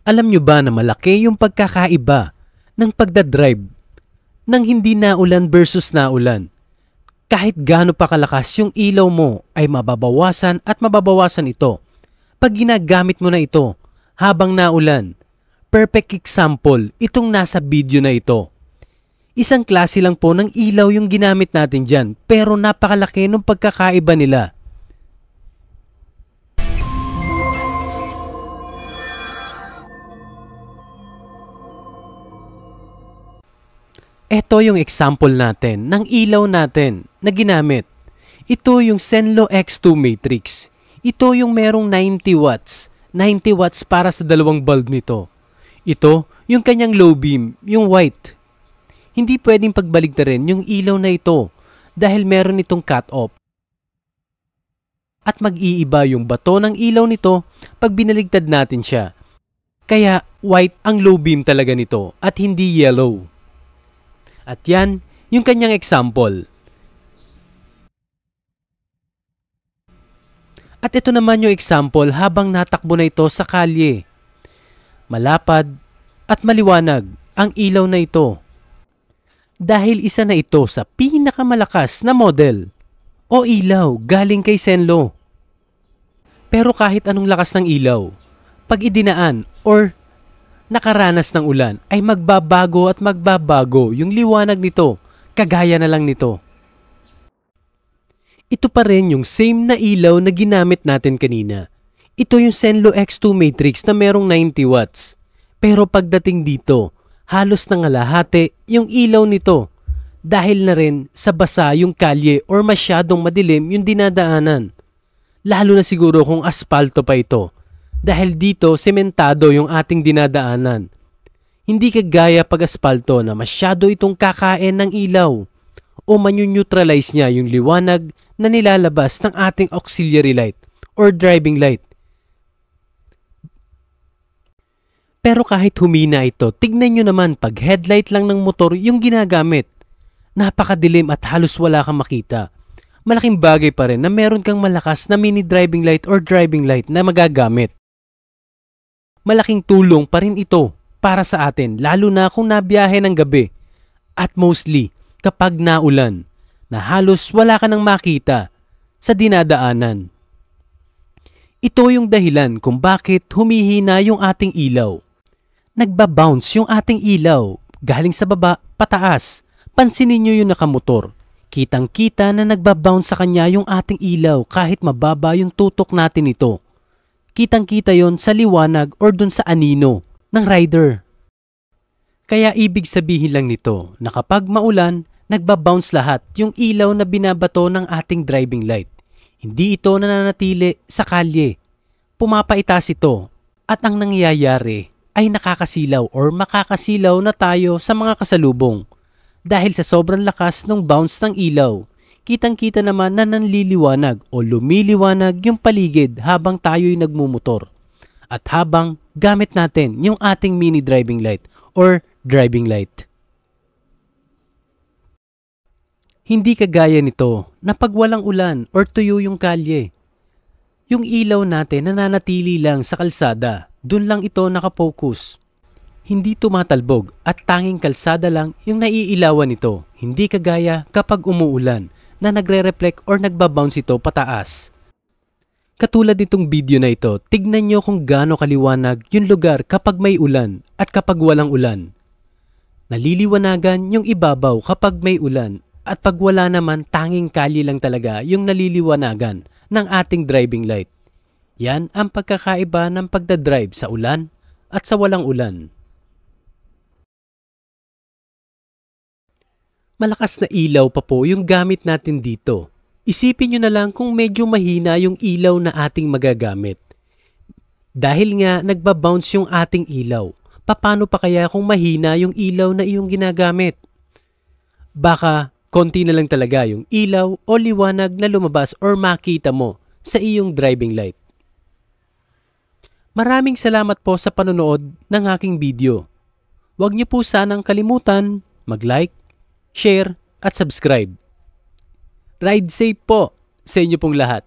Alam nyo ba na malaki yung pagkakaiba ng pagdadrive ng hindi naulan versus naulan? Kahit gaano pa kalakas yung ilaw mo ay mababawasan at mababawasan ito pag ginagamit mo na ito habang naulan. Perfect example itong nasa video na ito. Isang klase lang po ng ilaw yung ginamit natin dyan pero napakalaki ng pagkakaiba nila. Ito yung example natin ng ilaw natin na ginamit. Ito yung Zenlo X2 Matrix. Ito yung merong 90 watts. 90 watts para sa dalawang bulb nito. Ito yung kanyang low beam, yung white. Hindi pwedeng pagbaligtarin yung ilaw na ito dahil meron itong cut-off. At mag-iiba yung bato ng ilaw nito pag binaligtad natin siya. Kaya white ang low beam talaga nito at hindi yellow. At yan, yung kanyang example. At ito naman yung example habang natakbo na ito sa kalye. Malapad at maliwanag ang ilaw na ito. Dahil isa na ito sa pinakamalakas na model o ilaw galing kay Zenlo. Pero kahit anong lakas ng ilaw, pag idinaan or nakaranas ng ulan ay magbabago at magbabago yung liwanag nito, kagaya na lang nito. Ito pa rin yung same na ilaw na ginamit natin kanina. Ito yung Zenlo X2 Matrix na merong 90 watts. Pero pagdating dito, halos nangalahati yung ilaw nito dahil na rin sa basa yung kalye or masyadong madilim yung dinadaanan. Lalo na siguro kung aspalto pa ito. Dahil dito, sementado yung ating dinadaanan. Hindi kagaya pag aspalto na masyado itong kakain ng ilaw o manu-neutralize niya yung liwanag na nilalabas ng ating auxiliary light or driving light. Pero kahit humina ito, tignan nyo naman pag headlight lang ng motor yung ginagamit. Napakadilim at halos wala kang makita. Malaking bagay pa rin na meron kang malakas na mini driving light or driving light na magagamit. Malaking tulong pa rin ito para sa atin lalo na kung nabiyahe ng gabi at mostly kapag naulan na halos wala ka nang makita sa dinadaanan. Ito yung dahilan kung bakit humihina yung ating ilaw. Nagbabounce yung ating ilaw galing sa baba pataas. Pansinin nyo yung nakamotor. Kitang-kita na nagbabounce sa kanya yung ating ilaw kahit mababa yung tutok natin ito. Kitang-kita yon sa liwanag or dun sa anino ng rider. Kaya ibig sabihin lang nito na kapag maulan, nagbabounce lahat yung ilaw na binabato ng ating driving light. Hindi ito nananatili sa kalye. Pumapaitas ito at ang nangyayari ay nakakasilaw or makakasilaw na tayo sa mga kasalubong. Dahil sa sobrang lakas ng bounce ng ilaw, kitang-kita naman na nanliliwanag o lumiliwanag yung paligid habang tayo'y nagmumotor. At habang gamit natin yung ating mini driving light or driving light. Hindi kagaya nito na pag walang ulan or tuyo yung kalye. Yung ilaw natin nananatili lang sa kalsada, dun lang ito nakapokus. Hindi tumatalbog at tanging kalsada lang yung naiilawan nito. Hindi kagaya kapag umuulan na nagre-reflect or nagbabounce ito pataas. Katulad nitong video na ito, tignan nyo kung gaano kaliwanag yung lugar kapag may ulan at kapag walang ulan. Naliliwanagan yung ibabaw kapag may ulan at pag wala naman tanging kalye lang talaga yung naliliwanagan ng ating driving light. Yan ang pagkakaiba ng pagdadrive sa ulan at sa walang ulan. Malakas na ilaw pa po yung gamit natin dito. Isipin nyo na lang kung medyo mahina yung ilaw na ating magagamit. Dahil nga nagbabounce yung ating ilaw, paano pa kaya kung mahina yung ilaw na iyong ginagamit? Baka konti na lang talaga yung ilaw o liwanag na lumabas or makita mo sa iyong driving light. Maraming salamat po sa panonood ng aking video. Huwag niyo po sanang kalimutan mag-like, share at subscribe. Ride safe po sa inyo pong lahat.